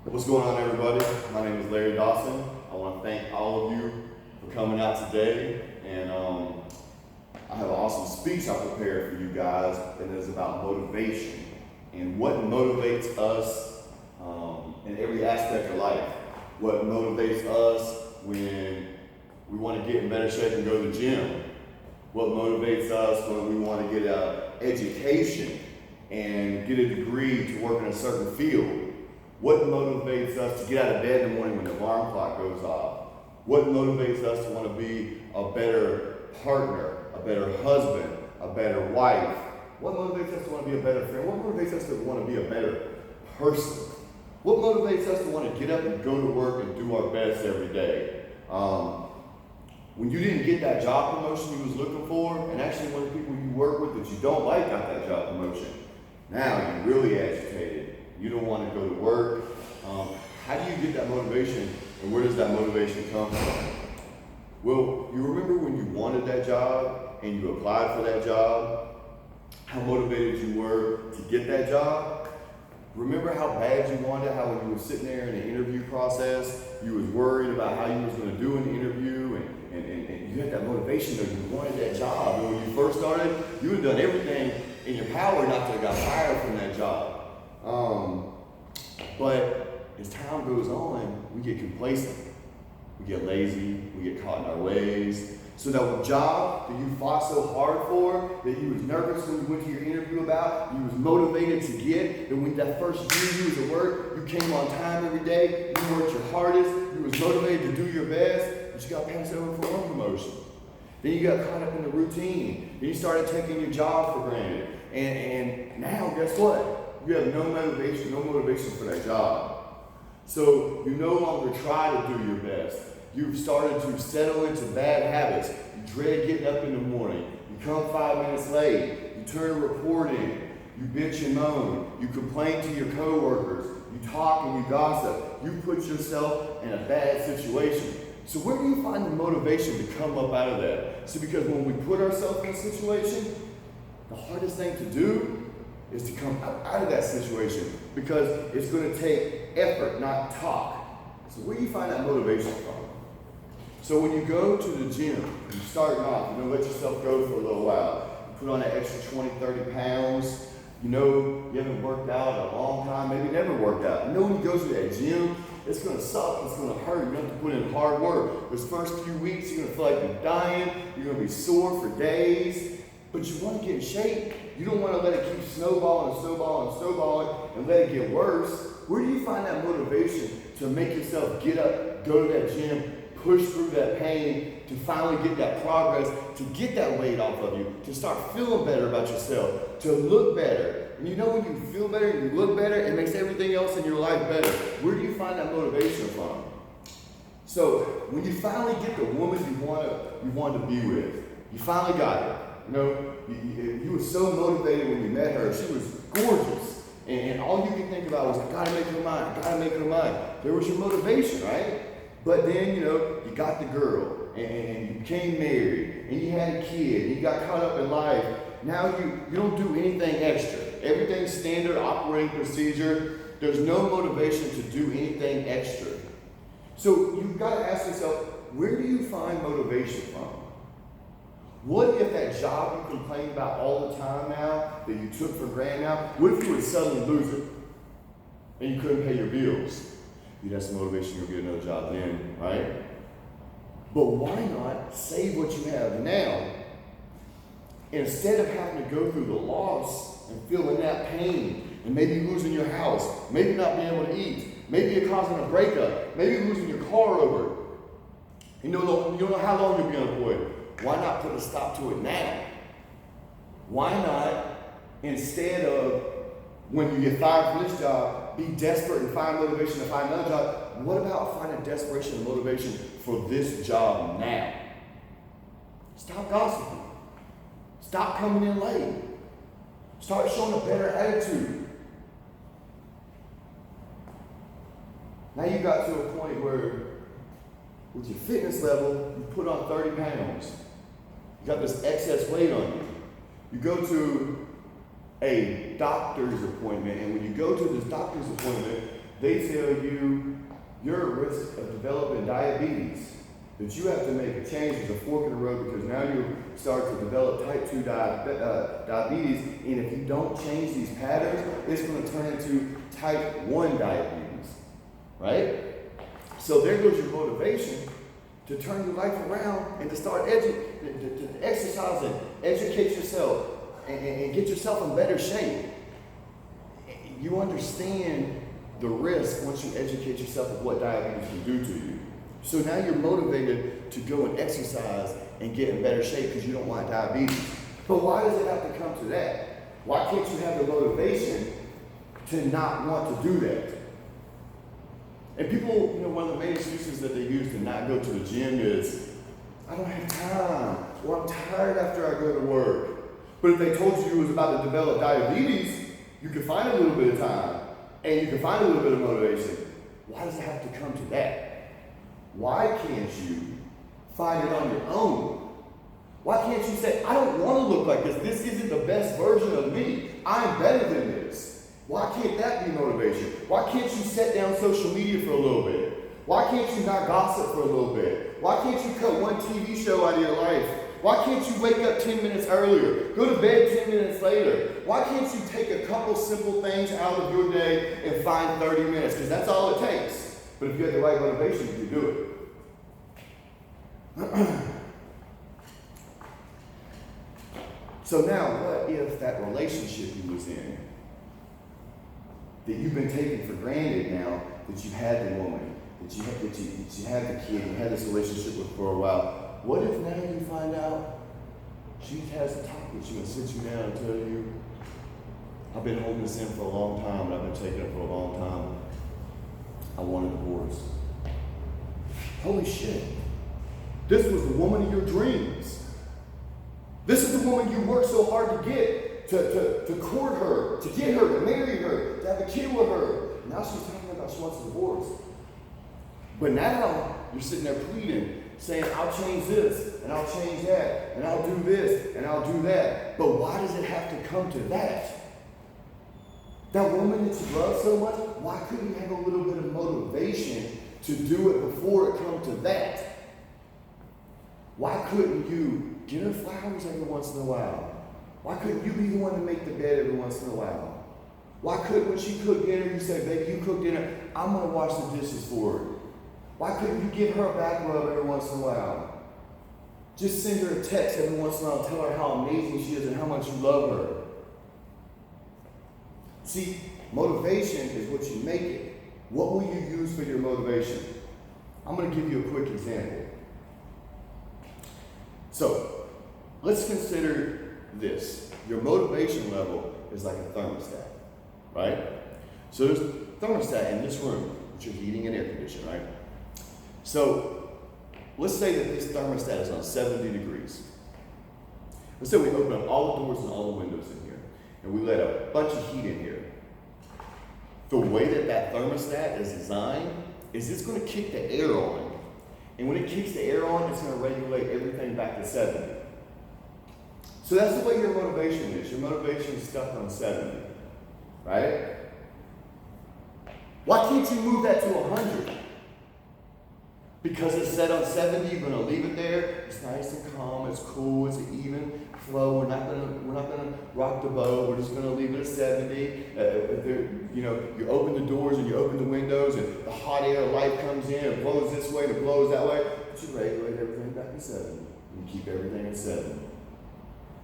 What's going on, everybody? My name is Larry Dawson. I want to thank all of you for coming out today. And I have an awesome speech I prepared for you guys, and it is about motivation and what motivates us in every aspect of life. What motivates us when we want to get in better shape and go to the gym. What motivates us when we want to get an education and get a degree to work in a certain field. What motivates us to get out of bed in the morning when the alarm clock goes off? What motivates us to want to be a better partner, a better husband, a better wife? What motivates us to want to be a better friend? What motivates us to want to be a better person? What motivates us to want to get up and go to work and do our best every day? When you didn't get that job promotion you was looking for, and actually one of the people you work with that you don't like got that job promotion, now you're really agitated. You don't want to go to work. How do you get that motivation, and where does that motivation come from? Well, you remember when you wanted that job and you applied for that job, how motivated you were to get that job? Remember how bad you wanted it, how when you were sitting there in the interview process, you was worried about how you was going to do in the interview, and you had that motivation that you wanted that job. And when you first started, you would have done everything in your power not to have got fired from that job. But as time goes on, we get complacent, we get lazy, we get caught in our ways. So that job that you fought so hard for, that you was nervous when you went to your interview about, you was motivated to get, that when that first year you was at work, you came on time every day, you worked your hardest, you was motivated to do your best, but you got passed over for one promotion. Then you got caught up in the routine. Then you started taking your job for granted. And now, guess what? You have no motivation for that job. So you no longer try to do your best. You've started to settle into bad habits. You dread getting up in the morning. You come 5 minutes late. You turn a report in. You bitch and moan. You complain to your coworkers. You talk and you gossip. You put yourself in a bad situation. So where do you find the motivation to come up out of that? So because when we put ourselves in a situation, the hardest thing to do is to come out of that situation, because it's going to take effort, not talk. So where do you find that motivation from? So when you go to the gym, you start off, let yourself go for a little while. You put on that extra 20, 30 pounds. You haven't worked out in a long time, maybe never worked out. When you go to that gym, it's going to suck, it's going to hurt. You have to put in hard work. Those first few weeks, you're going to feel like you're dying. You're going to be sore for days. But you want to get in shape. You don't want to let it keep snowballing and let it get worse. Where do you find that motivation to make yourself get up, go to that gym, push through that pain, to finally get that progress, to get that weight off of you, to start feeling better about yourself, to look better? And when you feel better and you look better, it makes everything else in your life better. Where do you find that motivation from? So when you finally get the woman you want to be with, you finally got her. You were so motivated when you met her. She was gorgeous. And all you could think about was, I gotta make her mine. There was your motivation, right? But then, you got the girl, and you became married, and you had a kid, and you got caught up in life. Now you don't do anything extra. Everything's standard operating procedure. There's no motivation to do anything extra. So you've got to ask yourself, where do you find motivation from? What if that job you complain about all the time now, that you took for granted now, what if you would suddenly lose it and you couldn't pay your bills? You'd have some motivation to get another job then, right? But why not save what you have now, instead of having to go through the loss and feeling that pain, and maybe losing your house, maybe not being able to eat, maybe you're causing a breakup, maybe losing your car over. You don't know how long you'll be unemployed. Why not put a stop to it now? Why not, instead of when you get fired from this job, be desperate and find motivation to find another job? What about finding desperation and motivation for this job now? Stop gossiping. Stop coming in late. Start showing a better attitude. Now you got to a point where, with your fitness level, you put on 30 pounds. You got this excess weight on you. You go to a doctor's appointment, and when you go to this doctor's appointment, they tell you you're at risk of developing diabetes, that you have to make a change. There's a fork in the road because now you start to develop type 2 diabetes, and if you don't change these patterns, it's going to turn into type 1 diabetes, right? So there goes your motivation to turn your life around and to start to exercise and educate yourself and get yourself in better shape. You understand the risk once you educate yourself of what diabetes can do to you. So now you're motivated to go and exercise and get in better shape because you don't want diabetes. But why does it have to come to that? Why can't you have the motivation to not want to do that? And people, one of the main excuses that they use to not go to the gym is, I don't have time, or I'm tired after I go to work. But if they told you it was about to develop diabetes, you could find a little bit of time, and you can find a little bit of motivation. Why does it have to come to that? Why can't you find it on your own? Why can't you say, I don't want to look like this. This isn't the best version of me. I'm better than this. Why can't that be motivation? Why can't you set down social media for a little bit? Why can't you not gossip for a little bit? Why can't you cut one TV show out of your life? Why can't you wake up 10 minutes earlier? Go to bed 10 minutes later? Why can't you take a couple simple things out of your day and find 30 minutes? Because that's all it takes. But if you have the right motivation, you can do it. So now, what if that relationship you was in, that you've been taking for granted now, that you had the woman, that you had the kid, you had this relationship with for a while, what if now you find out she has a talk with you and sits you down and tell you, I've been holding this in for a long time and I've been taking it for a long time. I want a divorce. Holy shit. This was the woman of your dreams. This is the woman you worked so hard to get, to court her, to get her, to marry her, to have a kid with her. Now she's talking about she wants a divorce. But now you're sitting there pleading, saying, I'll change this, and I'll change that, and I'll do this, and I'll do that. But why does it have to come to that? That woman that you love so much, why couldn't you have a little bit of motivation to do it before it comes to that? Why couldn't you get her flowers every once in a while? Why couldn't you be the one to make the bed every once in a while? Why couldn't, when she cooked dinner, you say, baby, you cook dinner, I'm going to wash the dishes for her? Why couldn't you give her a back rub every once in a while? Just send her a text every once in a while and tell her how amazing she is and how much you love her. See, motivation is what you make it. What will you use for your motivation? I'm going to give you a quick example. So, let's consider this. Your motivation level is like a thermostat, right? So there's a thermostat in this room, which you're heating and air conditioning, right? So let's say that this thermostat is on 70 degrees. Let's say we open up all the doors and all the windows in here, and we let a bunch of heat in here. The way that that thermostat is designed is it's going to kick the air on. And when it kicks the air on, it's going to regulate everything back to 70. So that's the way your motivation is. Your motivation is stuck on 70, right? Why can't you move that to 100? Because it's set on 70, you're going to leave it there. It's nice and calm. It's cool. It's an even flow. We're not going to rock the boat. We're just going to leave it at 70. You open the doors and you open the windows, and the hot air light comes in. It blows this way and it blows that way. But you regulate everything back to 70. And you keep everything at 70.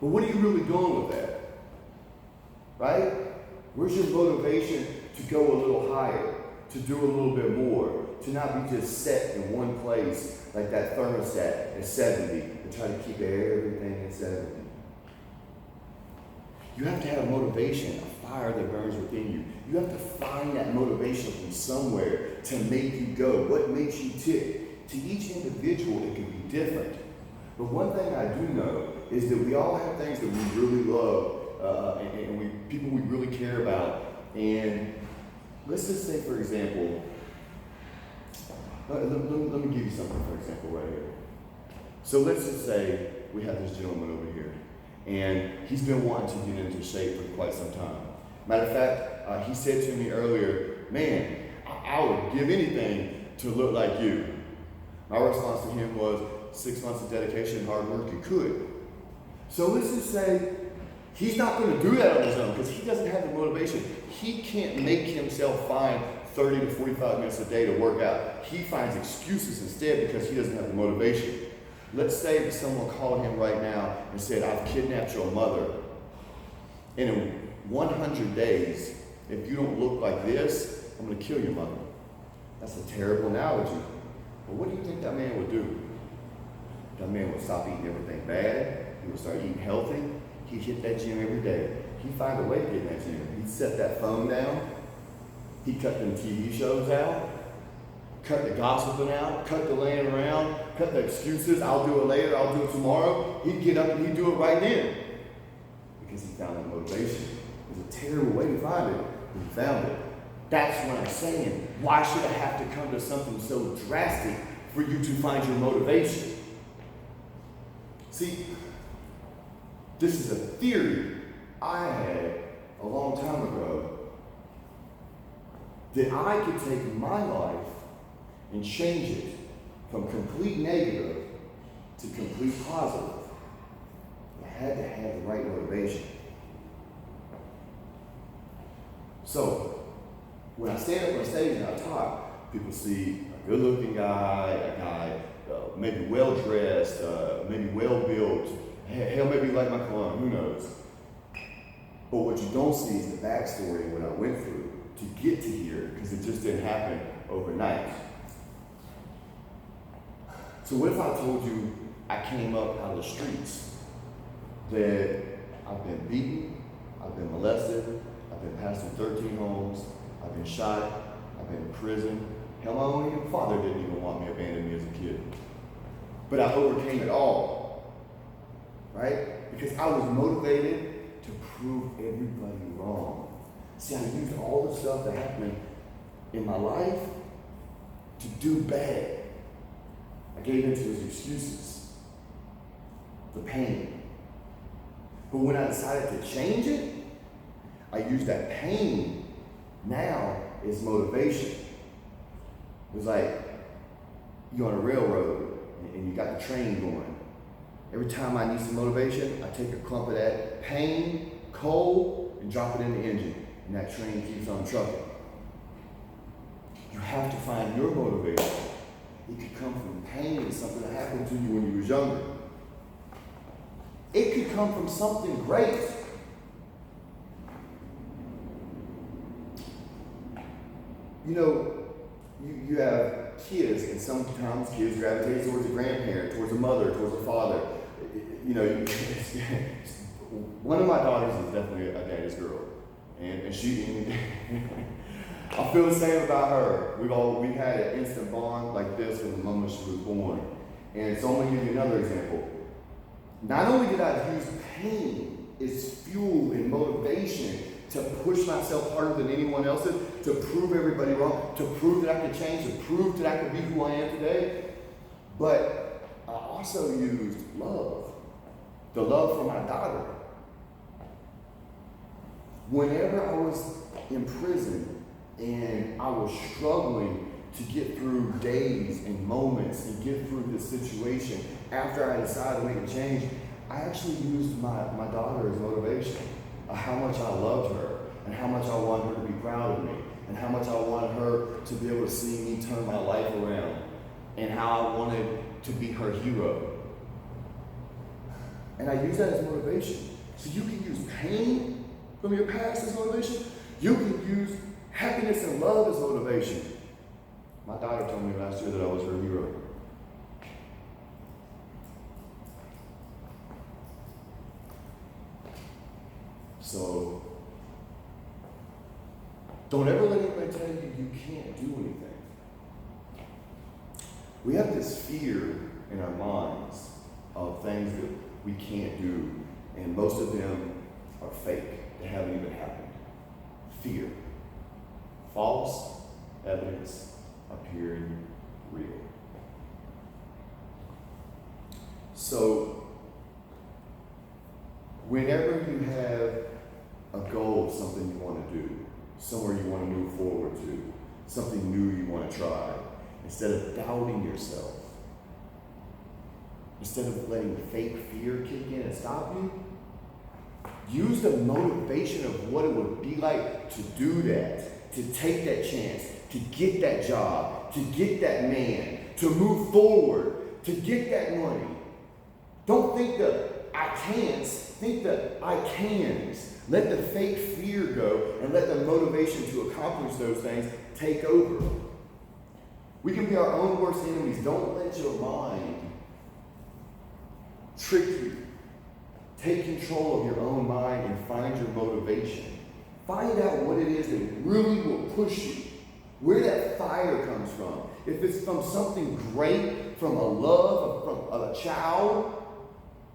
But what are you really doing with that? Right? Where's your motivation to go a little higher, to do a little bit more, to not be just set in one place like that thermostat at 70 and try to keep everything at 70? You have to have motivation, a fire that burns within you. You have to find that motivation from somewhere to make you go. What makes you tick? To each individual, it can be different. But one thing I do know is that we all have things that we really love and people we really care about. And let's just say, for example, let me give you something, for example, right here. So let's just say we have this gentleman over here, and he's been wanting to get into shape for quite some time. Matter of fact, he said to me earlier, man, I would give anything to look like you. My response to him was 6 months of dedication and hard work, you could. So let's just say he's not going to do that on his own because he doesn't have the motivation. He can't make himself find 30 to 45 minutes a day to work out. He finds excuses instead because he doesn't have the motivation. Let's say that someone called him right now and said, I've kidnapped your mother. And in 100 days, if you don't look like this, I'm going to kill your mother. That's a terrible analogy. But what do you think that man would do? That man would stop eating everything bad. He would start eating healthy. He'd hit that gym every day. He'd find a way to get in that gym. He'd set that phone down. He'd cut them TV shows out. Cut the gossiping out. Cut the laying around. Cut the excuses. I'll do it later. I'll do it tomorrow. He'd get up and he'd do it right then. Because he found that motivation. It was a terrible way to find it, but he found it. That's what I'm saying. Why should I have to come to something so drastic for you to find your motivation? See, this is a theory I had a long time ago that I could take my life and change it from complete negative to complete positive. I had to have the right motivation. So, when I stand up on stage and I talk, people see a good-looking guy, a guy maybe well-dressed, maybe well-built, hell, maybe like my cologne, who knows? But what you don't see is the backstory of what I went through to get to here, because it just didn't happen overnight. So what if I told you I came up out of the streets, that I've been beaten, I've been molested, I've been passed through 13 homes, I've been shot, I've been in prison. Hell, my own father didn't even want me, abandoned me as a kid. But I overcame it all, right? Because I was motivated to prove everybody wrong. See, I used all the stuff that happened in my life to do bad. I gave into his excuses, the pain. But when I decided to change it, I used that pain now as motivation. It was like you're on a railroad and you got the train going. Every time I need some motivation, I take a clump of that pain, coal, and drop it in the engine. And that train keeps on trucking. You have to find your motivation. It could come from pain and something that happened to you when you was younger. It could come from something great. You know, you have kids, and sometimes kids gravitate towards a grandparent, towards a mother, towards a father. You know, one of my daughters is definitely a daddy's girl, and she. I feel the same about her. We've had an instant bond like this from the moment she was born, and so I'm gonna give you another example. Not only did I use pain as fuel and motivation to push myself harder than anyone else did, to prove everybody wrong, to prove that I could change, to prove that I could be who I am today, but I also used love. The love for my daughter. Whenever I was in prison and I was struggling to get through days and moments and get through this situation, after I decided to make a change, I actually used my daughter as motivation. How much I loved her, and how much I wanted her to be proud of me, and how much I wanted her to be able to see me turn my life around, and how I wanted to be her hero. And I use that as motivation. So you can use pain from your past as motivation. You can use happiness and love as motivation. My daughter told me last year that I was her hero. So, don't ever let anybody tell you you can't do anything. We have this fear in our minds of things that we can't do, and most of them are fake. They haven't even happened. Fear. False evidence appearing real. So, whenever you have a goal of something you want to do, somewhere you want to move forward to, something new you want to try, instead of doubting yourself, instead of letting fake fear kick in and stop you, use the motivation of what it would be like to do that, to take that chance, to get that job, to get that man, to move forward, to get that money. Don't think the I can'ts, think the I cans. Let the fake fear go and let the motivation to accomplish those things take over. We can be our own worst enemies. Don't let your mind trick you. Take control of your own mind and find your motivation. Find out what it is that really will push you. Where that fire comes from. If it's from something great, from a love of a child,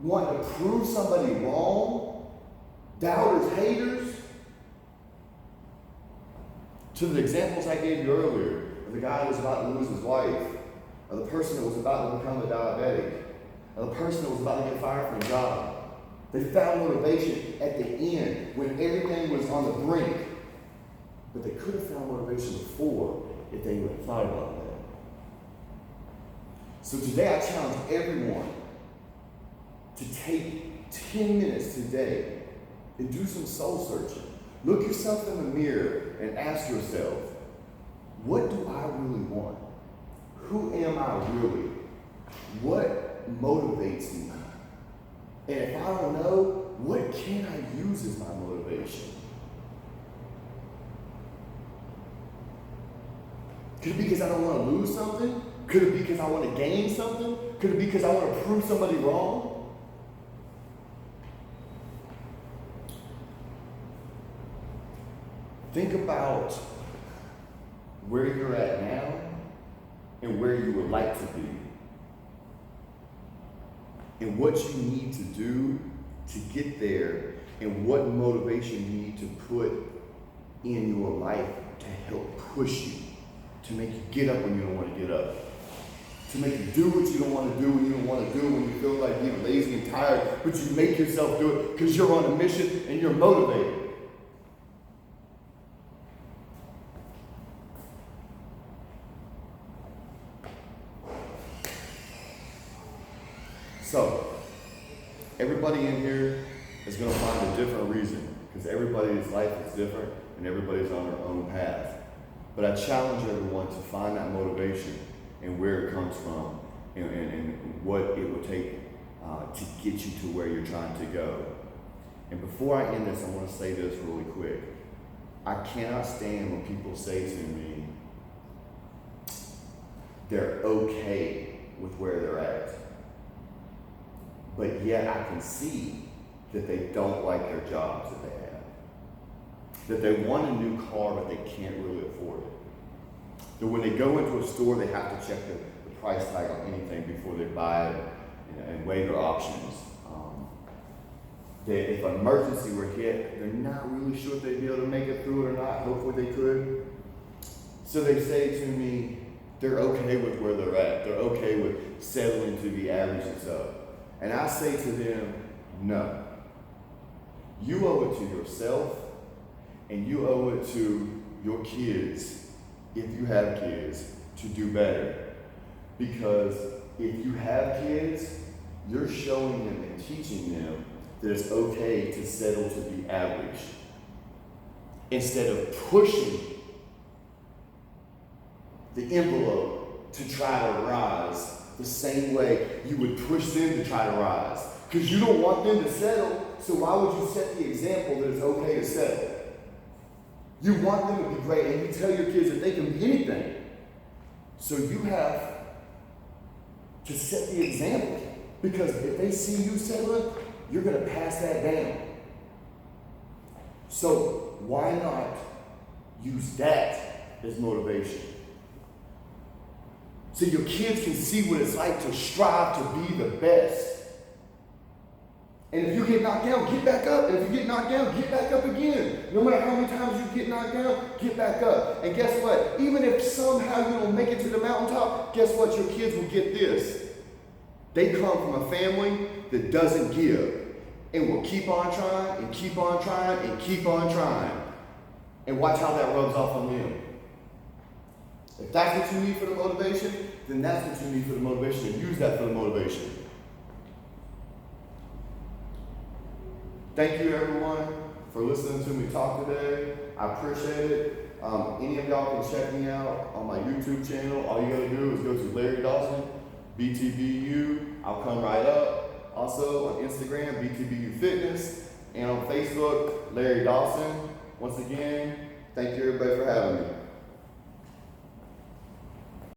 wanting to prove somebody wrong, doubters, haters, to the examples I gave you earlier, of the guy who was about to lose his wife, of the person that was about to become a diabetic, of the person that was about to get fired from a job. They found motivation at the end when everything was on the brink. But they could have found motivation before if they would have thought about that. So today I challenge everyone to take 10 minutes today and do some soul searching. Look yourself in the mirror and ask yourself, what do I really want? Who am I really? What motivates me? And if I don't know, what can I use as my motivation? Could it be because I don't want to lose something? Could it be because I want to gain something? Could it be because I want to prove somebody wrong? Think about where you're at now and where you would like to be. And what you need to do to get there, and what motivation you need to put in your life to help push you, to make you get up when you don't want to get up, to make you do what you don't want to do when you don't want to do, when you feel like you're lazy and tired, but you make yourself do it because you're on a mission and you're motivated. So, everybody in here is going to find a different reason, because everybody's life is different and everybody's on their own path. But I challenge everyone to find that motivation and where it comes from and what it will take to get you to where you're trying to go. And before I end this, I want to say this really quick. I cannot stand when people say to me they're okay with where they're at. But yet I can see that they don't like their jobs that they have. That they want a new car, but they can't really afford it. That when they go into a store, they have to check the price tag on anything before they buy it and weigh their options. That if an emergency were hit, they're not really sure if they'd be able to make it through it or not. Hopefully they could. So they say to me, they're okay with where they're at. They're okay with settling to the average and stuff. And I say to them, no. You owe it to yourself, and you owe it to your kids, if you have kids, to do better. Because if you have kids, you're showing them and teaching them that it's okay to settle to be average. Instead of pushing the envelope to try to rise the same way you would push them to try to rise. Because you don't want them to settle, so why would you set the example that it's okay to settle? You want them to be great, and you tell your kids that they can be anything. So you have to set the example. Because if they see you settling, you're going to pass that down. So why not use that as motivation? So your kids can see what it's like to strive to be the best. And if you get knocked down, get back up. And if you get knocked down, get back up again. No matter how many times you get knocked down, get back up. And guess what? Even if somehow you don't make it to the mountaintop, guess what? Your kids will get this. They come from a family that doesn't give and will keep on trying and keep on trying and keep on trying. And watch how that rubs off on them. If that's what you need for the motivation, then that's what you need for the motivation, and use that for the motivation. Thank you, everyone, for listening to me talk today. I appreciate it. Any of y'all can check me out on my YouTube channel. All you gotta do is go to Larry Dawson, BTBU. I'll come right up. Also on Instagram, BTBU Fitness, and on Facebook, Larry Dawson. Once again, thank you everybody for having me.